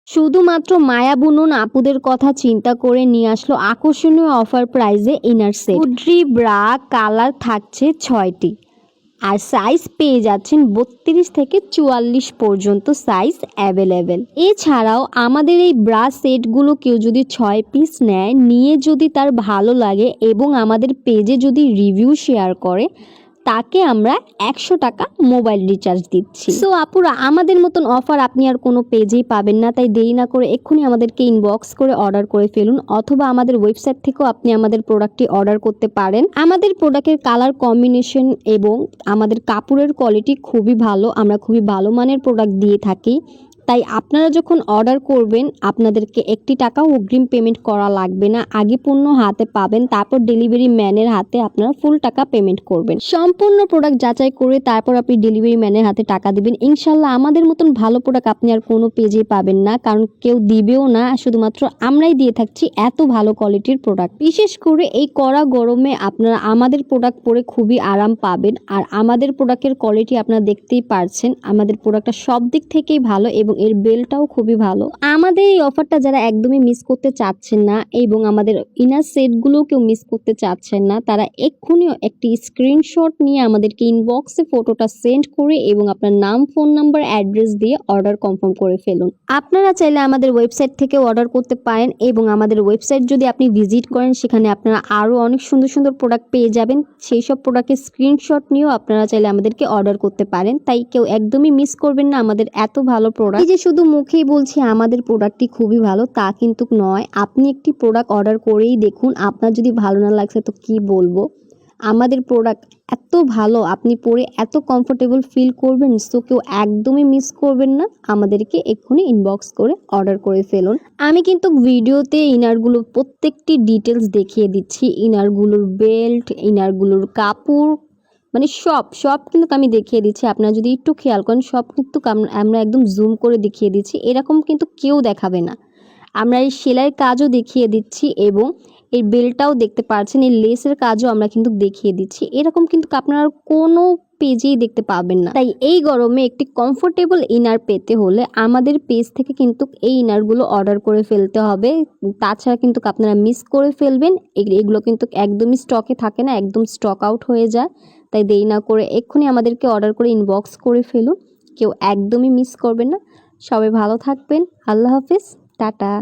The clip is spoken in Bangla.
শুধুমাত্র মায়া বুনন আপুদের কথা চিন্তা করে নিয়ে আসলো আকর্ষণীয় অফার প্রাইজে ইনার সেট। কুডরি ব্রা কালার থাকছে 6টি আর সাইজ পেয়ে যাচ্ছেন 32 থেকে 44 পর্যন্ত সাইজ অ্যাভেলেবেল। এছাড়াও আমাদের এই ব্রা সেটগুলো কেউ যদি 6 পিস নেয়, নিয়ে যদি তার ভালো লাগে এবং আমাদের পেজে যদি রিভিউ শেয়ার করে, তাকে আমরা 100 টাকা মোবাইল রিচার্জ দিচ্ছি। সো আপুরা, আমাদের মতন অফার আপনি আর কোনো পেজেই পাবেন না, তাই দেরি না করে এক্ষুনি আমাদেরকে ইনবক্স করে অর্ডার করে ফেলুন, অথবা আমাদের ওয়েবসাইট থেকেও আপনি আমাদের প্রোডাক্টটি অর্ডার করতে পারেন। আমাদের প্রোডাক্টের কালার কম্বিনেশন এবং আমাদের কাপড়ের কোয়ালিটি খুবই ভালো, আমরা খুবই ভালো মানের প্রোডাক্ট দিয়ে থাকি। তাই আপনারা যখন অর্ডার করবেন, আপনাদেরকে 1 টাকাও অগ্রিম পেমেন্ট করা লাগবে না। আগে পণ্য হাতে পাবেন, তারপর ডেলিভারি ম্যানের হাতে আপনারা ফুল টাকা পেমেন্ট করবেন। সম্পূর্ণ প্রোডাক্ট যাচাই করে তারপর আপনি ডেলিভারি ম্যানের হাতে টাকা দিবেন। ইনশাল্লাহ আমাদের মতন ভালো প্রোডাক্ট আপনি আর কোনো পেজে পাবেন না, কারণ কেউ দিবেও না, শুধুমাত্র আমরাই দিয়ে থাকছি এত ভালো কোয়ালিটির প্রোডাক্ট। বিশেষ করে এই কড়া গরমে আপনারা আমাদের প্রোডাক্ট পরে খুবই আরাম পাবেন। আর আমাদের প্রোডাক্টের কোয়ালিটি আপনারা দেখতেই পারছেন, আমাদের প্রোডাক্টটা সব দিক থেকেই ভালো এবং এর বেলটাও খুবই ভালো। আমাদের এই অফারটা যারা একদমই মিস করতে চাচ্ছেন না এবং আমাদের ইনার সেটগুলো কেউ মিস করতে চাচ্ছেন না, তারা এক্ষুনি একটি স্ক্রিনশট নিয়ে আমাদেরকে ইনবক্সে ফটোটা সেন্ড করে এবং আপনার নাম, ফোন নাম্বার, অ্যাড্রেস দিয়ে অর্ডার কনফার্ম করে ফেলুন। আপনারা চাইলে আমাদের ওয়েবসাইট থেকেও অর্ডার করতে পারেন এবং আমাদের ওয়েবসাইট যদি আপনি ভিজিট করেন, সেখানে আপনারা আরও অনেক সুন্দর সুন্দর প্রোডাক্ট পেয়ে যাবেন। সেই সব প্রোডাক্টের স্ক্রিনশট নিয়েও আপনারা চাইলে আমাদেরকে অর্ডার করতে পারেন। তাই কেউ একদমই মিস করবেন না আমাদের এত ভালো প্রোডাক্ট। এই যে শুধু মুখেই বলছি আমাদের প্রোডাক্টটি খুবই ভালো, তা কিন্তু নয়। আপনি একটি প্রোডাক্ট অর্ডার করেই দেখুন, আপনার যদি ভালো না লাগছে তো কি বলবো। আমাদের প্রোডাক্ট এত ভালো, আপনি পরে এত কমফোর্টেবল ফিল করবেন। সো কেউ একদমই মিস করবেন না, আমাদেরকে এক্ষুনি ইনবক্স করে অর্ডার করে ফেলুন। আমি কিন্তু ভিডিওতে ইনারগুলোর প্রত্যেকটি ডিটেলস দেখিয়ে দিচ্ছি, ইনারগুলোর বেল্ট, ইনারগুলোর কাপড়, মানে সব কিন্তু আমি দেখিয়ে দিচ্ছি। আপনারা যদি একটু খেয়াল করেন, সব কিন্তু আমরা একদম জুম করে দেখিয়ে দিচ্ছি, এরকম কিন্তু কেউ দেখাবে না। আমরা এই সেলাইয়ের কাজও দেখিয়ে দিচ্ছি এবং এই বেলটাও দেখতে পাচ্ছেন, এই লেসের কাজও আমরা কিন্তু দেখিয়ে দিচ্ছি। এরকম কিন্তু আপনারা কোনো পেজেই দেখতে পাবেন না। তাই এই গরমে একটি কমফোর্টেবল ইনার পেতে হলে আমাদের পেজ থেকে কিন্তু এই ইনারগুলো অর্ডার করে ফেলতে হবে, তাছাড়া কিন্তু আপনারা মিস করে ফেলবেন। এগুলো কিন্তু একদমই স্টকে থাকে না, একদম স্টক আউট হয়ে যায়। তাই দেরি না করে এক্ষুনি আমাদেরকে অর্ডার করে ইনবক্স করে ফেলুন, কেউ একদমই মিস করবেন না। সবাই ভালো থাকবেন, আল্লাহ হাফিজ, টাটা।